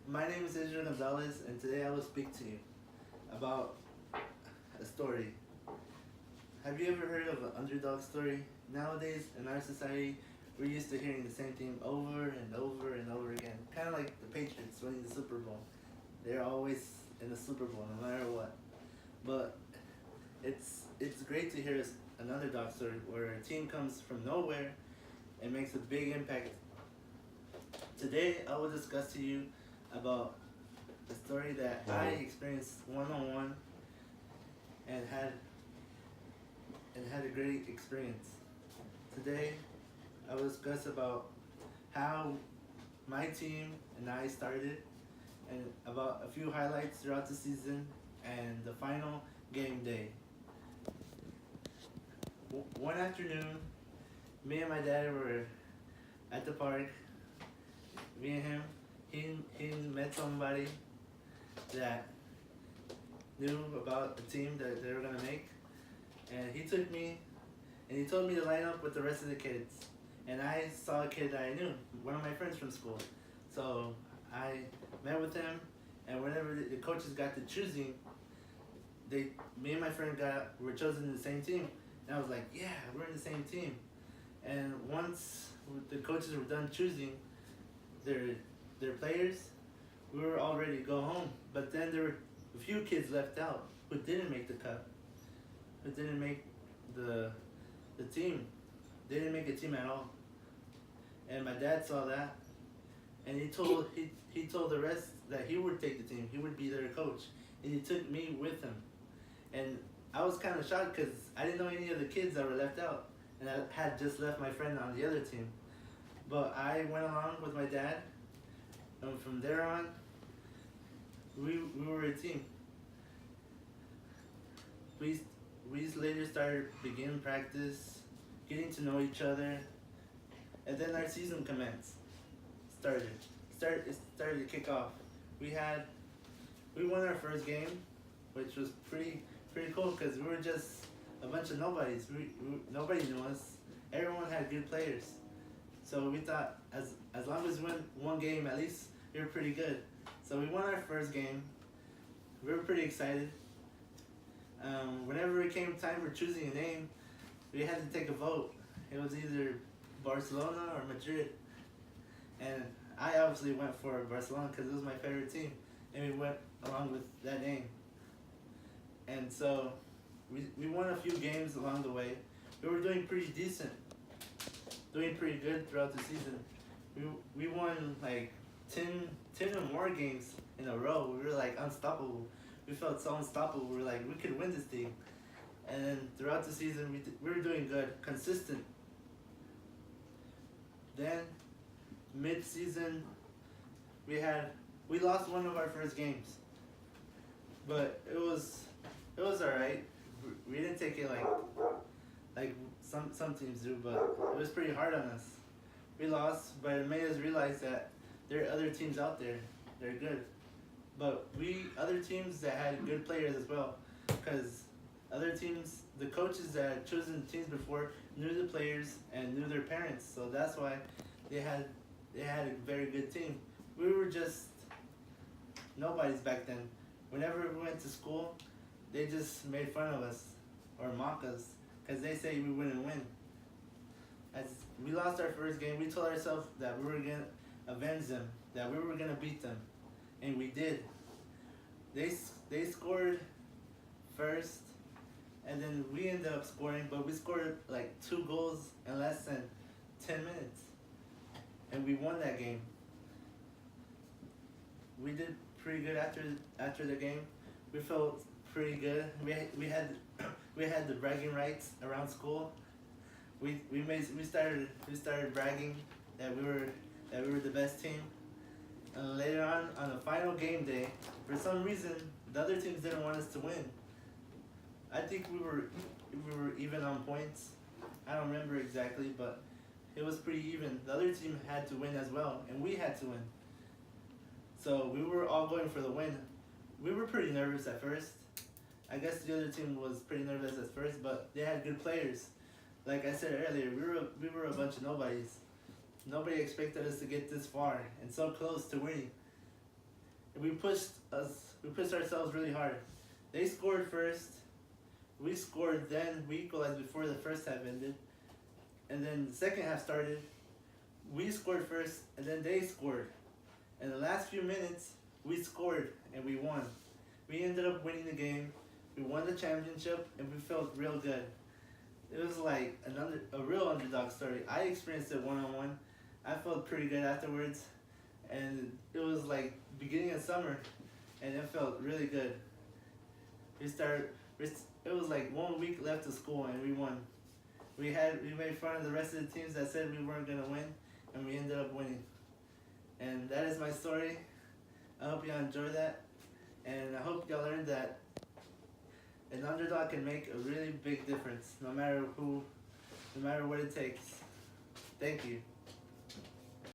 My name is Israel Gonzalez, and today I will speak to you about a story. Have you ever heard of an underdog story? Nowadays, in our society, we're used to hearing the same thing over and over and over again. Kind of like the Patriots winning the Super Bowl. They're always in the Super Bowl, no matter what. But it's great to hear an underdog story where a team comes from nowhere and makes a big impact. Today, I will discuss to you about a story that I experienced one-on-one and had a great experience. Today, I will discuss about how my team and I started, and about a few highlights throughout the season and the final game day. One afternoon, me and my dad were at the park. Me and him, he met somebody that knew about the team that they were gonna make, and he took me and he told me to line up with the rest of the kids. And I saw a kid that I knew, one of my friends from school. So I met with him, and whenever the coaches got to choosing, me and my friend were chosen in the same team. And I was like, yeah, we're in the same team. And once the coaches were done choosing their players, we were all ready to go home. But then there were a few kids left out who didn't make the cut, who didn't make the team. They didn't make a team at all. And my dad saw that, and he told the rest that he would take the team. He would be their coach, and he took me with him. And I was kind of shocked because I didn't know any of the kids that were left out, and I had just left my friend on the other team. But I went along with my dad, and from there on, we were a team. We later began practice, getting to know each other, and then our season commenced. It started to kick off. We won our first game, which was pretty cool because we were just a bunch of nobodies. Nobody knew us. Everyone had good players. So we thought as long as we win one game, at least we were pretty good. So we won our first game. We were pretty excited. Whenever it came time for choosing a name, we had to take a vote. It was either Barcelona or Madrid. And I obviously went for Barcelona because it was my favorite team. And we went along with that name. And so we won a few games along the way. We were doing pretty decent. Doing pretty good throughout the season. We won like 10 or more games in a row. We were like unstoppable. We felt so unstoppable. We were like, we could win this thing. And then throughout the season, we were doing good, consistent. Then mid-season, we lost one of our first games, but it was alright. We didn't take it like some teams do, but it was pretty hard on us. We lost, but it made us realize that there are other teams out there. They're good, but other teams that had good players as well, because other teams, the coaches that had chosen teams before knew the players and knew their parents, so that's why they had a very good team. We were just nobodies back then. Whenever we went to school, they just made fun of us or mock us because they say we wouldn't win. As we lost our first game, we told ourselves that we were gonna avenge them, that we were gonna beat them, and we did. They scored first, and then we ended up scoring, but we scored like 2 goals in less than 10 minutes, and we won that game. We did pretty good after the game. We felt pretty good. We had the bragging rights around school. We started bragging that we were the best team. And later on the final game day, for some reason the other teams didn't want us to win. I think we were even on points. I don't remember exactly, but it was pretty even. The other team had to win as well, and we had to win. So we were all going for the win. We were pretty nervous at first. I guess the other team was pretty nervous at first, but they had good players. Like I said earlier, we were a bunch of nobodies. Nobody expected us to get this far and so close to winning. We pushed ourselves really hard. They scored first. We scored, then we equalized before the first half ended. And then the second half started. We scored first, and then they scored. In the last few minutes, we scored and we won. We ended up winning the game. We won the championship, and we felt real good. It was like a real underdog story. I experienced it one-on-one. I felt pretty good afterwards, and it was like beginning of summer, and it felt really good. It was like 1 week left of school, and we won. We made fun of the rest of the teams that said we weren't gonna win, and we ended up winning. And that is my story. I hope y'all enjoy that, and I hope y'all learned that an underdog can make a really big difference, no matter what it takes. Thank you.